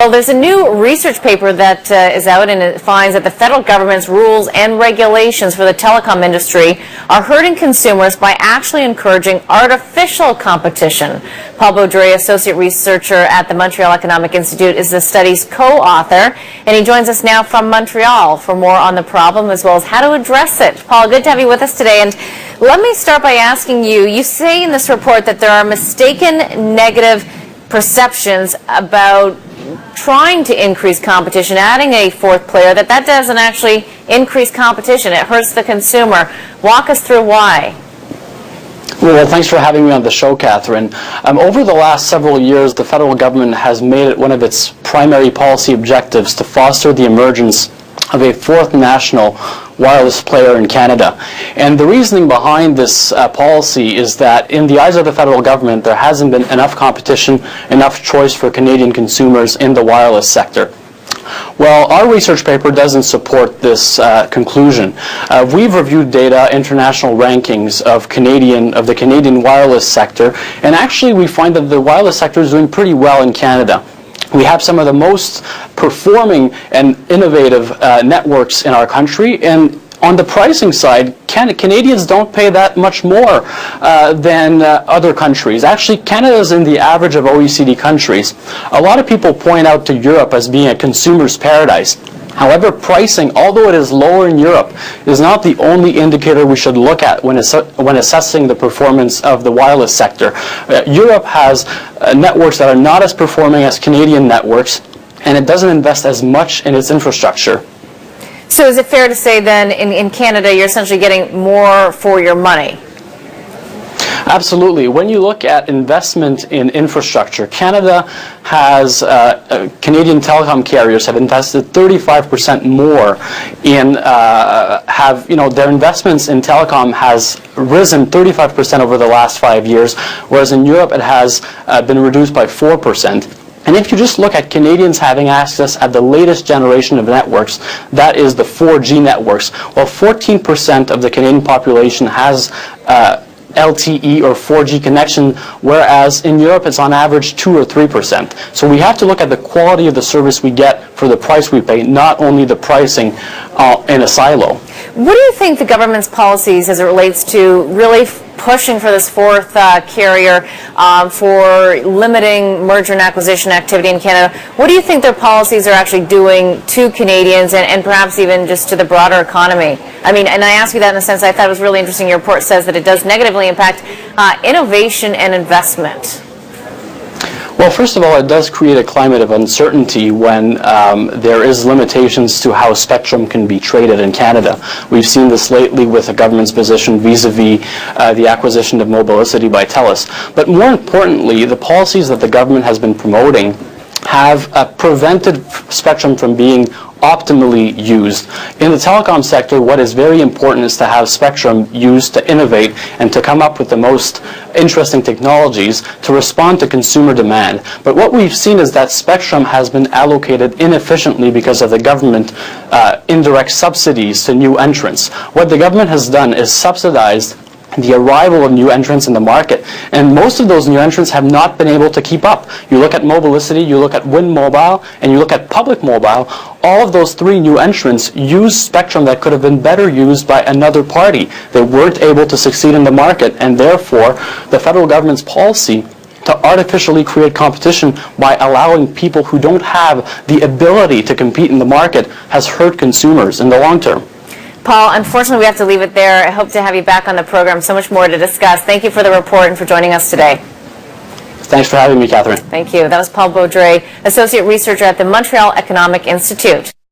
Well, there's a new research paper that is out, and it finds that the federal government's rules and regulations for the telecom industry are hurting consumers by actually encouraging artificial competition. Paul Beaudry, Associate Researcher at the Montreal Economic Institute, is the study's co-author, and he joins us now from Montreal for more on the problem as well as how to address it. Paul, good to have you with us today. And let me start by asking you, you say in this report that there are mistaken negative perceptions about trying to increase competition, adding a fourth player, that doesn't actually increase competition. It hurts the consumer. Walk us through why. Well, thanks for having me on the show, Catherine. Over the last several years, the federal government has made it one of its primary policy objectives to foster the emergence of a fourth national wireless player in Canada. And the reasoning behind this policy is that in the eyes of the federal government, there hasn't been enough competition, enough choice for Canadian consumers in the wireless sector. Well, our research paper doesn't support this conclusion. We've reviewed data, international rankings of the Canadian wireless sector, and actually we find that the wireless sector is doing pretty well in Canada. We have some of the most performing and innovative networks in our country, and on the pricing side, Canadians don't pay that much more than other countries. Actually, Canada is in the average of OECD countries. A lot of people point out to Europe as being a consumer's paradise. However, pricing, although it is lower in Europe, is not the only indicator we should look at when assessing the performance of the wireless sector. Europe has networks that are not as performing as Canadian networks, and it doesn't invest as much in its infrastructure. So is it fair to say then in Canada you're essentially getting more for your money? Absolutely. When you look at investment in infrastructure, Canada has, Canadian telecom carriers have invested 35% more in, their investments in telecom has risen 35% over the last 5 years, whereas in Europe it has been reduced by 4%. And if you just look at Canadians having access at the latest generation of networks, that is the 4G networks, well, 14% of the Canadian population has LTE or 4G connection, whereas in Europe it's on average 2 or 3%. So we have to look at the quality of the service we get for the price we pay, not only the pricing in a silo. What do you think the government's policies as it relates to really pushing for this fourth carrier, for limiting merger and acquisition activity in Canada? What do you think their policies are actually doing to Canadians and perhaps even just to the broader economy? I mean, and I ask you that in the sense I thought it was really interesting. Your report says that it does negatively impact innovation and investment. Well, first of all, it does create a climate of uncertainty when there is limitations to how spectrum can be traded in Canada. We've seen this lately with the government's position vis-a-vis the acquisition of Mobilicity by TELUS. But more importantly, the policies that the government has been promoting have prevented spectrum from being optimally used. In the telecom sector, what is very important is to have spectrum used to innovate and to come up with the most interesting technologies to respond to consumer demand. But what we've seen is that spectrum has been allocated inefficiently because of the government indirect subsidies to new entrants. What the government has done is subsidized the arrival of new entrants in the market, and most of those new entrants have not been able to keep up. You look at Mobilicity, you look at Wind Mobile, and you look at Public Mobile. All of those three new entrants use spectrum that could have been better used by another party. They weren't able to succeed in the market, and therefore the federal government's policy to artificially create competition by allowing people who don't have the ability to compete in the market has hurt consumers in the long term. Paul, unfortunately, we have to leave it there. I hope to have you back on the program. So much more to discuss. Thank you for the report and for joining us today. Thanks for having me, Catherine. Thank you. That was Paul Beaudry, Associate Researcher at the Montreal Economic Institute.